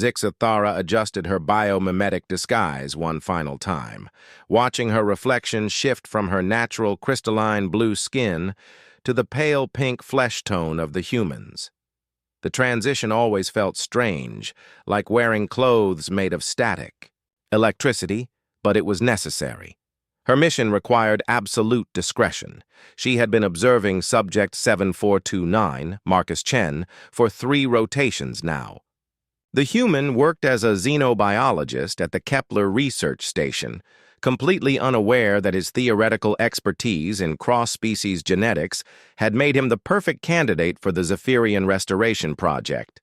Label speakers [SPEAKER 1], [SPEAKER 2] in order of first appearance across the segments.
[SPEAKER 1] Zixathara adjusted her biomimetic disguise one final time, watching her reflection shift from her natural crystalline blue skin to the pale pink flesh tone of the humans. The transition always felt strange, like wearing clothes made of static. Electricity, but it was necessary. Her mission required absolute discretion. She had been observing Subject 7429, Marcus Chen, for 3 rotations now. The human worked as a xenobiologist at the Kepler Research Station, completely unaware that his theoretical expertise in cross-species genetics had made him the perfect candidate for the Zephyrian Restoration Project.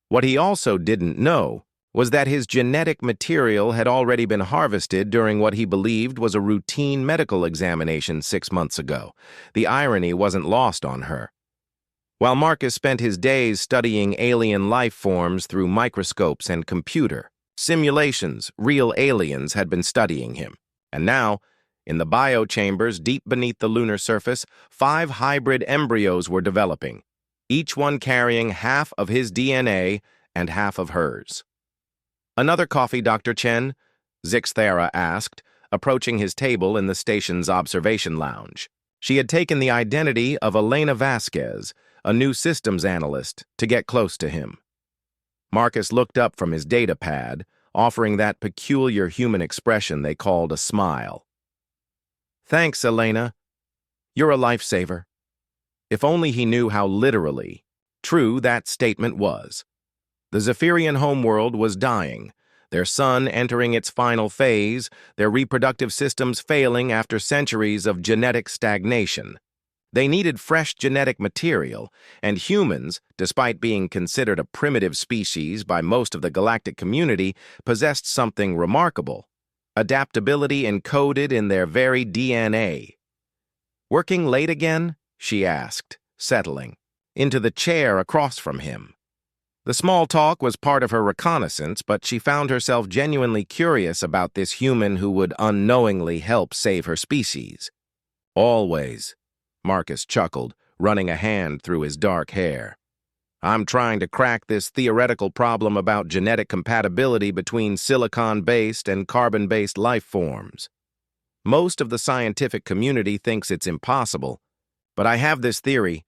[SPEAKER 1] What he also didn't know was that his genetic material had already been harvested during what he believed was a routine medical examination 6 months ago. The irony wasn't lost on her. While Marcus spent his days studying alien life forms through microscopes and computer simulations, real aliens had been studying him. And now, in the biochambers deep beneath the lunar surface, 5 hybrid embryos were developing, each one carrying half of his DNA and half of hers. "Another coffee, Dr. Chen?" Zixathara asked, approaching his table in the station's observation lounge. She had taken the identity of Elena Vasquez, a new systems analyst, to get close to him. Marcus looked up from his data pad, offering that peculiar human expression they called a smile. "Thanks, Elena. You're a lifesaver." If only he knew how literally true that statement was. The Zephyrian homeworld was dying, their sun entering its final phase, their reproductive systems failing after centuries of genetic stagnation. They needed fresh genetic material, and humans, despite being considered a primitive species by most of the galactic community, possessed something remarkable: adaptability encoded in their very DNA. "Working late again?" she asked, settling into the chair across from him. The small talk was part of her reconnaissance, but she found herself genuinely curious about this human who would unknowingly help save her species. "Always," Marcus chuckled, running a hand through his dark hair. "I'm trying to crack this theoretical problem about genetic compatibility between silicon-based and carbon-based life forms. Most of the scientific community thinks it's impossible, but I have this theory."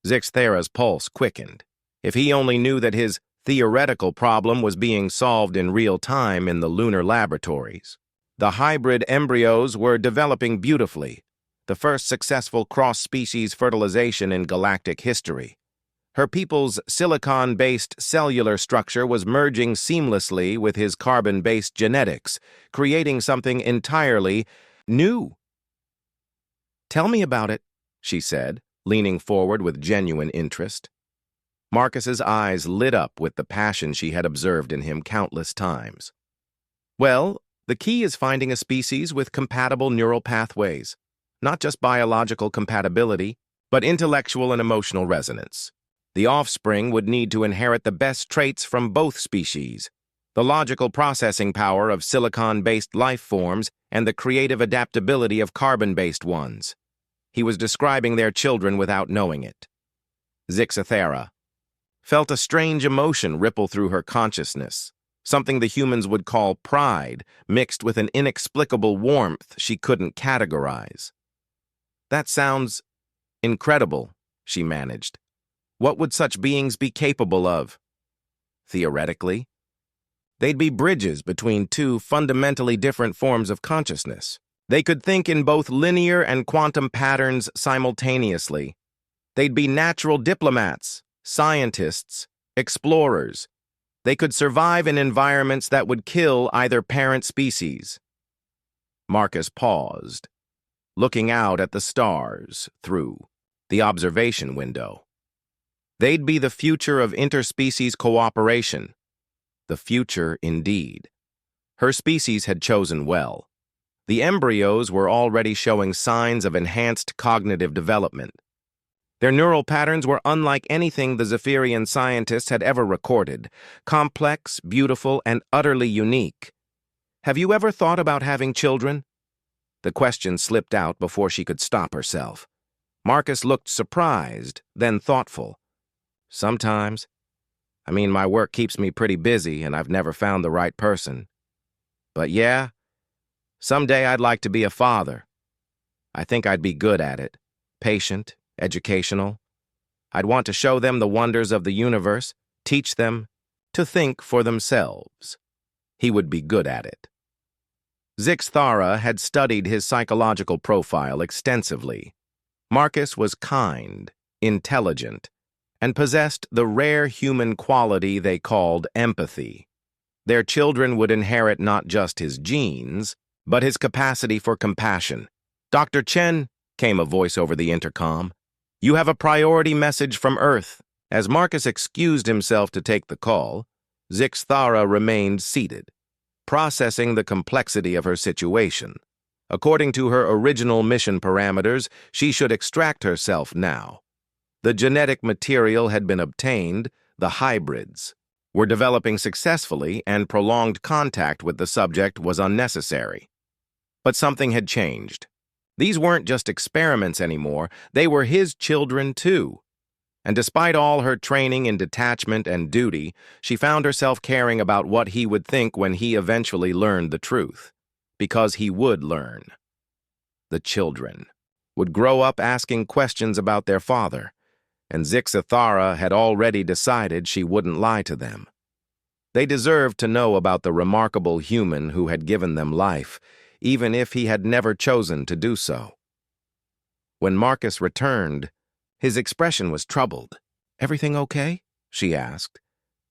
[SPEAKER 1] Zixathara's pulse quickened. If he only knew that his theoretical problem was being solved in real time in the lunar laboratories. The hybrid embryos were developing beautifully, the first successful cross-species fertilization in galactic history. Her people's silicon-based cellular structure was merging seamlessly with his carbon-based genetics, creating something entirely new. "Tell me about it," she said, leaning forward with genuine interest. Marcus's eyes lit up with the passion she had observed in him countless times. "Well, the key is finding a species with compatible neural pathways. Not just biological compatibility, but intellectual and emotional resonance. The offspring would need to inherit the best traits from both species, the logical processing power of silicon-based life forms and the creative adaptability of carbon-based ones." He was describing their children without knowing it. Zixathara felt a strange emotion ripple through her consciousness, something the humans would call pride, mixed with an inexplicable warmth she couldn't categorize. "That sounds incredible," she managed. "What would such beings be capable of?" "Theoretically, they'd be bridges between 2 fundamentally different forms of consciousness. They could think in both linear and quantum patterns simultaneously. They'd be natural diplomats, scientists, explorers. They could survive in environments that would kill either parent species." Marcus paused, looking out at the stars through the observation window. They'd be the future of interspecies cooperation. The future, indeed. Her species had chosen well. The embryos were already showing signs of enhanced cognitive development. Their neural patterns were unlike anything the Zephyrian scientists had ever recorded, complex, beautiful, and utterly unique. "Have you ever thought about having children?" The question slipped out before she could stop herself. Marcus looked surprised, then thoughtful. "Sometimes. I mean, my work keeps me pretty busy and I've never found the right person. But yeah, someday I'd like to be a father. I think I'd be good at it. Patient, educational. I'd want to show them the wonders of the universe, teach them to think for themselves. He would be good at it. Zixthara had studied his psychological profile extensively. Marcus was kind, intelligent, and possessed the rare human quality they called empathy. Their children would inherit not just his genes, but his capacity for compassion. "Dr. Chen," came a voice over the intercom, "you have a priority message from Earth." As Marcus excused himself to take the call, Zixthara remained seated, processing the complexity of her situation. According to her original mission parameters, she should extract herself now. The genetic material had been obtained, the hybrids were developing successfully, and prolonged contact with the subject was unnecessary. But something had changed. These weren't just experiments anymore, they were his children too. And despite all her training in detachment and duty, she found herself caring about what he would think when he eventually learned the truth. Because he would learn. The children would grow up asking questions about their father, and Zixthara had already decided she wouldn't lie to them. They deserved to know about the remarkable human who had given them life, even if he had never chosen to do so. When Marcus returned, his expression was troubled. "Everything okay?" she asked.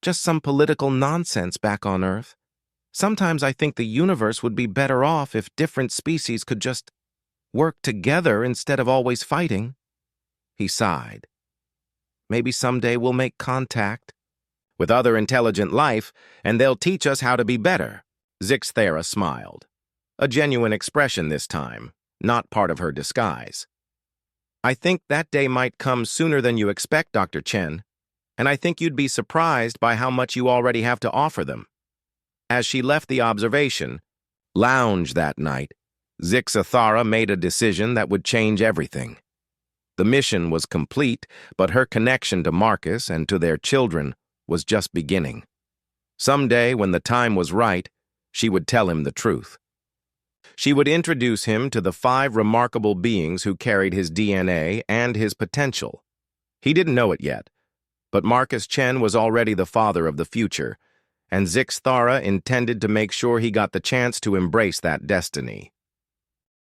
[SPEAKER 1] "Just some political nonsense back on Earth. Sometimes I think the universe would be better off if different species could just work together instead of always fighting." He sighed. "Maybe someday we'll make contact with other intelligent life, and they'll teach us how to be better." Zixthara smiled. A genuine expression this time, not part of her disguise. "I think that day might come sooner than you expect, Dr. Chen, and I think you'd be surprised by how much you already have to offer them." As she left the observation lounge that night, Zixthara made a decision that would change everything. The mission was complete, but her connection to Marcus and to their children was just beginning. Someday, when the time was right, she would tell him the truth. She would introduce him to the 5 remarkable beings who carried his DNA and his potential. He didn't know it yet, but Marcus Chen was already the father of the future, and Zixthara intended to make sure he got the chance to embrace that destiny.